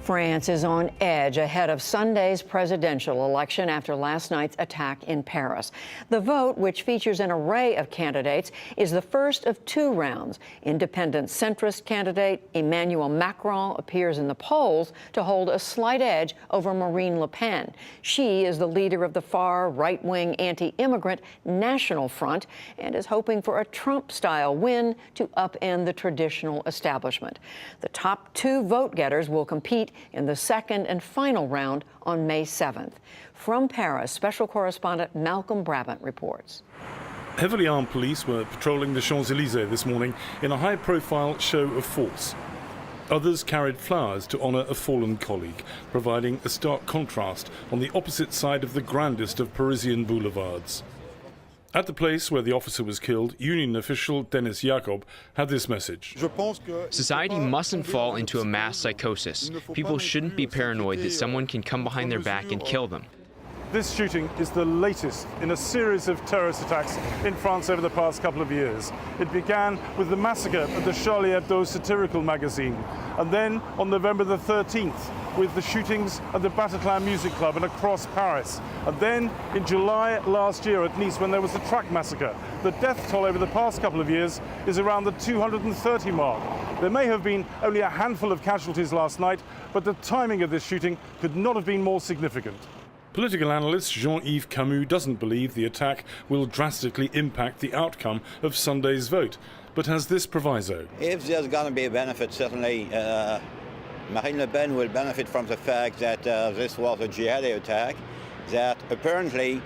France is on edge ahead of Sunday's presidential election after last night's attack in Paris. The vote, which features an array of candidates, is the first of two rounds. Independent centrist candidate Emmanuel Macron appears in the polls to hold a slight edge over Marine Le Pen. She is the leader of the far right-wing anti-immigrant National Front and is hoping for a Trump-style win to upend the traditional establishment. The top two vote-getters will compete in the second and final round on May 7th. From Paris, special correspondent Malcolm Brabant reports. Heavily armed police were patrolling the Champs-Élysées this morning in a high-profile show of force. Others carried flowers to honour a fallen colleague, providing a stark contrast on the opposite side of the grandest of Parisian boulevards. At the place where the officer was killed, union official Denis Jacob had this message. Society mustn't fall into a mass psychosis. People shouldn't be paranoid that someone can come behind their back and kill them. This shooting is the latest in a series of terrorist attacks in France over the past couple of years. It began with the massacre at the Charlie Hebdo satirical magazine, and then on November the 13th with the shootings at the Bataclan Music Club and across Paris. And then in July last year at Nice when there was the truck massacre. The death toll over the past couple of years is around the 230 mark. There may have been only a handful of casualties last night, but the timing of this shooting could not have been more significant. Political analyst Jean-Yves Camus doesn't believe the attack will drastically impact the outcome of Sunday's vote, but has this proviso. If there's going to be a benefit, certainly Marine Le Pen will benefit from the fact that this was a jihadi attack, that apparently,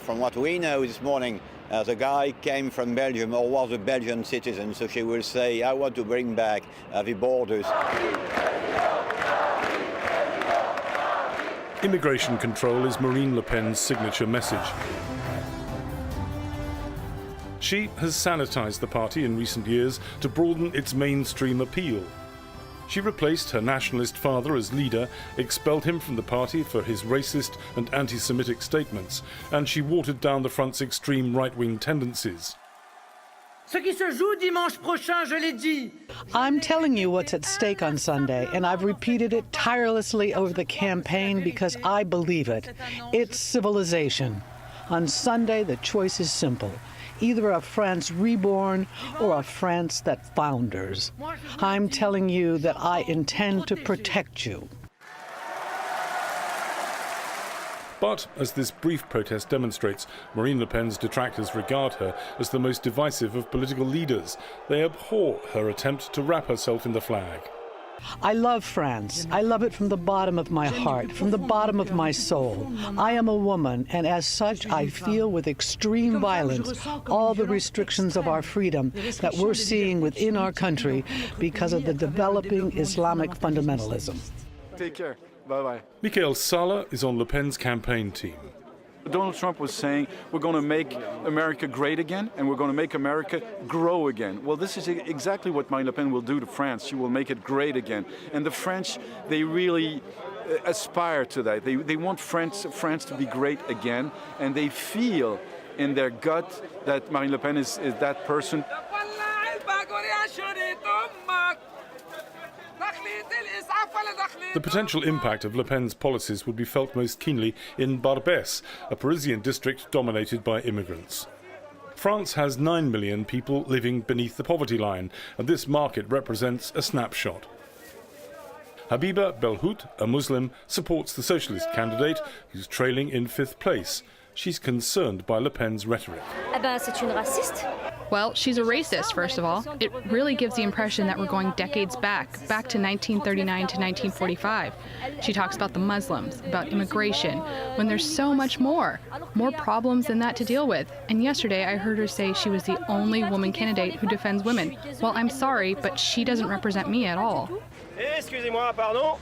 from what we know this morning, the guy came from Belgium or was a Belgian citizen, so she will say, I want to bring back the borders. Immigration control is Marine Le Pen's signature message. She has sanitized the party in recent years to broaden its mainstream appeal. She replaced her nationalist father as leader, expelled him from the party for his racist and anti-Semitic statements, and she watered down the front's extreme right-wing tendencies. I'm telling you what's at stake on Sunday, and I've repeated it tirelessly over the campaign because I believe it. It's civilization. On Sunday, the choice is simple. Either a France reborn or a France that founders. I'm telling you that I intend to protect you. But, as this brief protest demonstrates, Marine Le Pen's detractors regard her as the most divisive of political leaders. They abhor her attempt to wrap herself in the flag. I love France. I love it from the bottom of my heart, from the bottom of my soul. I am a woman, and as such, I feel with extreme violence all the restrictions of our freedom that we're seeing within our country because of the developing Islamic fundamentalism. Take care. Bye-bye. Michael Sala is on Le Pen's campaign team. Donald Trump was saying we're going to make America great again and we're going to make America grow again. Well, this is exactly what Marine Le Pen will do to France. She will make it great again. And the French, they really aspire to that. They want France to be great again, and they feel in their gut that Marine Le Pen is that person. The potential impact of Le Pen's policies would be felt most keenly in Barbès, a Parisian district dominated by immigrants. France has 9 million people living beneath the poverty line, and this market represents a snapshot. Habiba Belhout, a Muslim, supports the socialist candidate, who's trailing in 5th place. She's concerned by Le Pen's rhetoric. Well, she's a racist, first of all. It really gives the impression that we're going decades back to 1939 to 1945. She talks about the Muslims, about immigration, when there's so much more problems than that to deal with. And yesterday I heard her say she was the only woman candidate who defends women. Well, I'm sorry, but she doesn't represent me at all. Excusez-moi, pardon.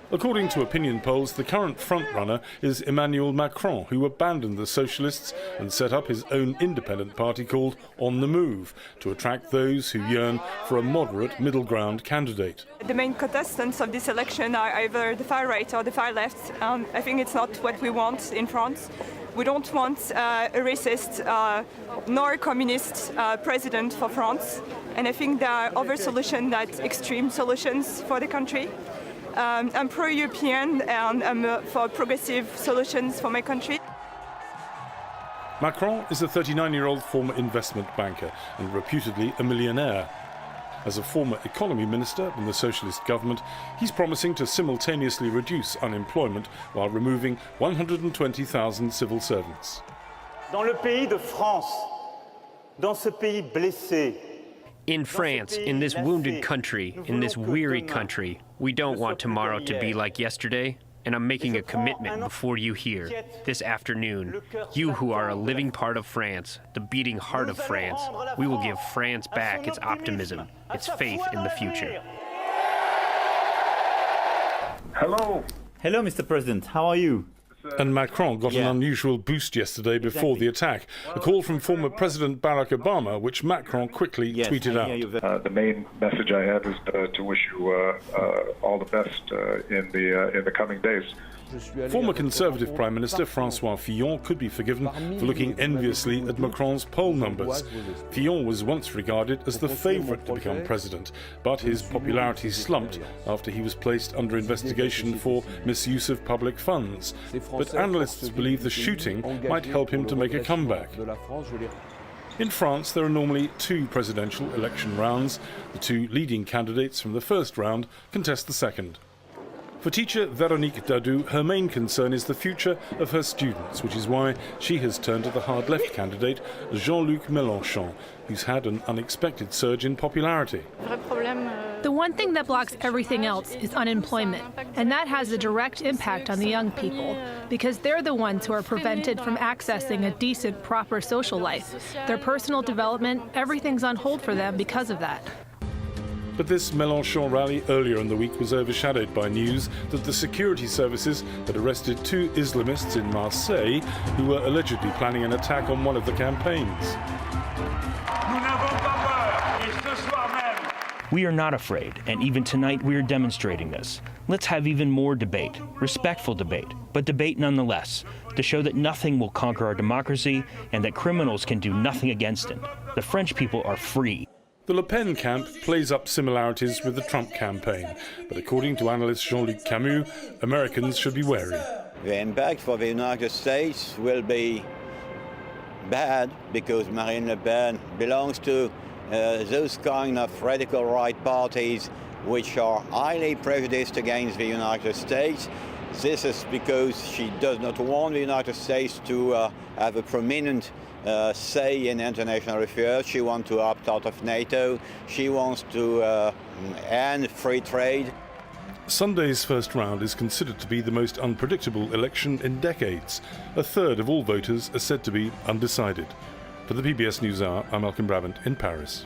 According to opinion polls, the current frontrunner is Emmanuel Macron, who abandoned the socialists and set up his own independent party called On the Move to attract those who yearn for a moderate middle ground candidate. The main contestants of this election are either the far right or the far left. I think it's not what we want in France. We don't want a racist nor a communist president for France. And I think there are other solutions than extreme solutions for the country. I'm pro-European and I'm for progressive solutions for my country. Macron is a 39-year-old former investment banker and reputedly a millionaire. As a former economy minister in the socialist government, he's promising to simultaneously reduce unemployment while removing 120,000 civil servants. Dans le pays de France, dans ce pays blessé. In France, in this wounded country, in this weary country, we don't want tomorrow to be like yesterday. And I'm making a commitment before you here, this afternoon. You who are a living part of France, the beating heart of France, we will give France back its optimism, its faith in the future. Hello. Hello, Mr. President. How are you? And Macron got an unusual boost yesterday before the attack. A call from former President Barack Obama, which Macron quickly tweeted out. The main message I have is to wish you all the best in the coming days. Former Conservative Prime Minister François Fillon could be forgiven for looking enviously at Macron's poll numbers. Fillon was once regarded as the favourite to become president, but his popularity slumped after he was placed under investigation for misuse of public funds. But analysts believe the shooting might help him to make a comeback. In France, there are normally two presidential election rounds. The two leading candidates from the first round contest the second. For teacher Véronique Dadou, her main concern is the future of her students, which is why she has turned to the hard left candidate, Jean-Luc Mélenchon, who's had an unexpected surge in popularity. The one thing that blocks everything else is unemployment, and that has a direct impact on the young people, because they're the ones who are prevented from accessing a decent, proper social life. Their personal development, everything's on hold for them because of that. But this Mélenchon rally earlier in the week was overshadowed by news that the security services had arrested two Islamists in Marseille who were allegedly planning an attack on one of the campaigns. We are not afraid, and even tonight we are demonstrating this. Let's have even more debate, respectful debate, but debate nonetheless, to show that nothing will conquer our democracy and that criminals can do nothing against it. The French people are free. The Le Pen camp plays up similarities with the Trump campaign, but according to analyst Jean-Luc Camus, Americans should be wary. The impact for the United States will be bad because Marine Le Pen belongs to those kind of radical right parties which are highly prejudiced against the United States. This is because she does not want the United States to have a prominent say in international affairs. She wants to opt out of NATO. She wants to end free trade. Sunday's first round is considered to be the most unpredictable election in decades. A third of all voters are said to be undecided. For the PBS NewsHour, I'm Malcolm Brabant in Paris.